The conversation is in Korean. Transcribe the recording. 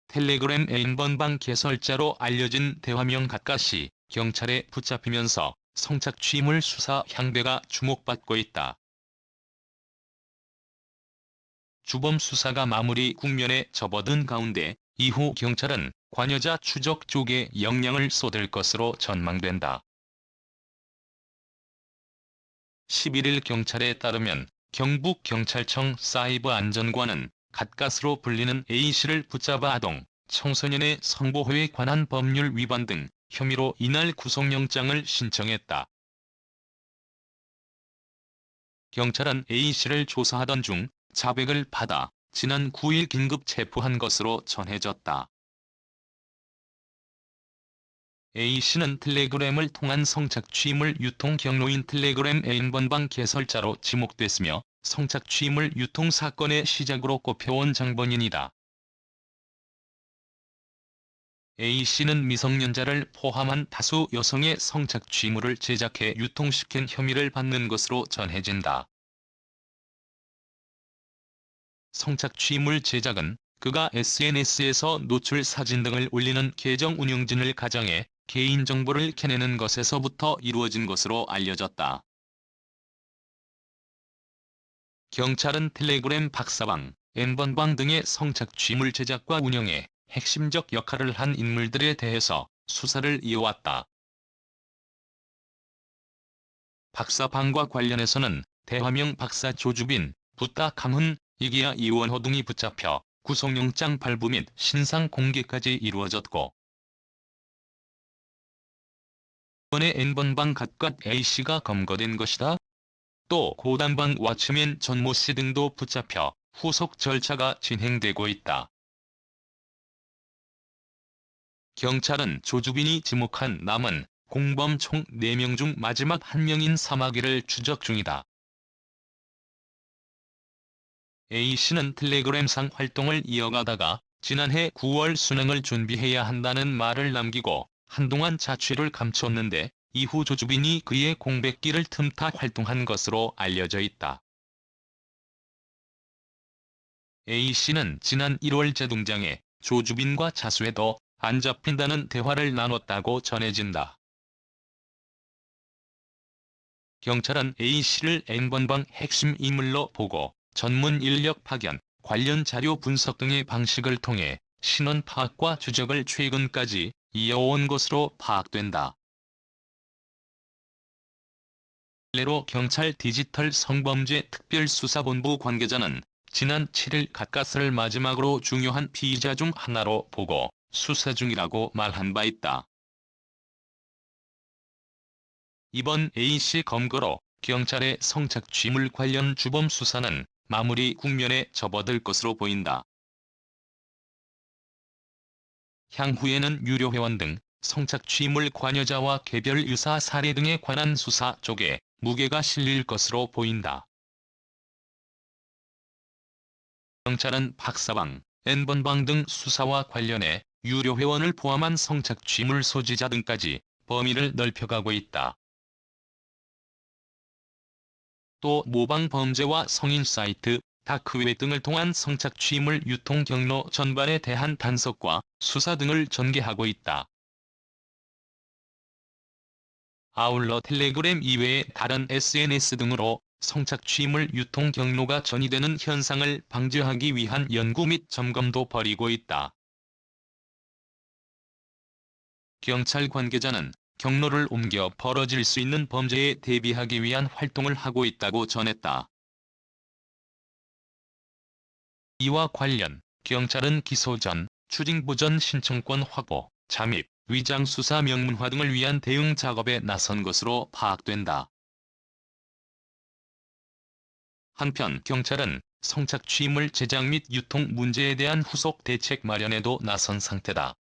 텔레그램 N번방 개설자로 알려진 대화명 갓갓이 경찰에 붙잡히면서 성착취물 수사 향배가 주목받고 있다. 주범 수사가 마무리 국면에 접어든 가운데 이후 경찰은 관여자 추적 쪽에 역량을 쏟을 것으로 전망된다. 11일 경찰에 따르면 경북경찰청 사이버안전관은 갓갓으로 불리는 A씨를 붙잡아 아동, 청소년의 성보호에 관한 법률 위반 등 혐의로 이날 구속영장을 신청했다. 경찰은 A씨를 조사하던 중 자백을 받아 지난 9일 긴급 체포한 것으로 전해졌다. A씨는 텔레그램을 통한 성착취물 유통 경로인 텔레그램 N번방 개설자로 지목됐으며 성착취물 유통 사건의 시작으로 꼽혀온 장본인이다. A씨는 미성년자를 포함한 다수 여성의 성착취물을 제작해 유통시킨 혐의를 받는 것으로 전해진다. 성착취물 제작은 그가 SNS에서 노출 사진 등을 올리는 계정 운영진을 가장해 개인정보를 캐내는 것에서부터 이루어진 것으로 알려졌다. 경찰은 텔레그램 박사방, N번방 등의 성착취물 제작과 운영에 핵심적 역할을 한 인물들에 대해서 수사를 이어왔다. 박사방과 관련해서는 대화명 박사 조주빈, 붓다 강훈, 이기야 이원호 등이 붙잡혀 구속영장 발부 및 신상 공개까지 이루어졌고, 이번에 N번방 갓갓 A씨가 검거된 것이다. 또 고단방 왓츠맨 전모씨 등도 붙잡혀 후속 절차가 진행되고 있다. 경찰은 조주빈이 지목한 남은 공범 총 4명 중 마지막 1명인 사마귀를 추적 중이다. A씨는 텔레그램상 활동을 이어가다가 지난해 9월 수능을 준비해야 한다는 말을 남기고 한동안 자취를 감췄는데 이후 조주빈이 그의 공백기를 틈타 활동한 것으로 알려져 있다. A씨는 지난 1월 재동장에 조주빈과 자수해도 안 잡힌다는 대화를 나눴다고 전해진다. 경찰은 A씨를 N번방 핵심 인물로 보고 전문 인력 파견, 관련 자료 분석 등의 방식을 통해 신원 파악과 추적을 최근까지 이어온 것으로 파악된다. 일례로 경찰 디지털 성범죄 특별수사본부 관계자는 지난 7일 갓갓을 마지막으로 중요한 피의자 중 하나로 보고 수사 중이라고 말한 바 있다. 이번 A씨 검거로 경찰의 성착취물 관련 주범 수사는 마무리 국면에 접어들 것으로 보인다. 향후에는 유료 회원 등 성착취물 관여자와 개별 유사 사례 등에 관한 수사 쪽에 무게가 실릴 것으로 보인다. 경찰은 박사방, N번방 등 수사와 관련해 유료 회원을 포함한 성착취물 소지자 등까지 범위를 넓혀가고 있다. 또 모방 범죄와 성인 사이트, 다크웹 등을 통한 성착취물 유통 경로 전반에 대한 단속과 수사 등을 전개하고 있다. 아울러 텔레그램 이외의 다른 SNS 등으로 성착취물 유통 경로가 전이되는 현상을 방지하기 위한 연구 및 점검도 벌이고 있다. 경찰 관계자는 경로를 옮겨 벌어질 수 있는 범죄에 대비하기 위한 활동을 하고 있다고 전했다. 이와 관련 경찰은 기소 전 추징부 전 신청권 확보, 잠입, 위장 수사 명문화 등을 위한 대응 작업에 나선 것으로 파악된다. 한편 경찰은 성착취물 제작 및 유통 문제에 대한 후속 대책 마련에도 나선 상태다.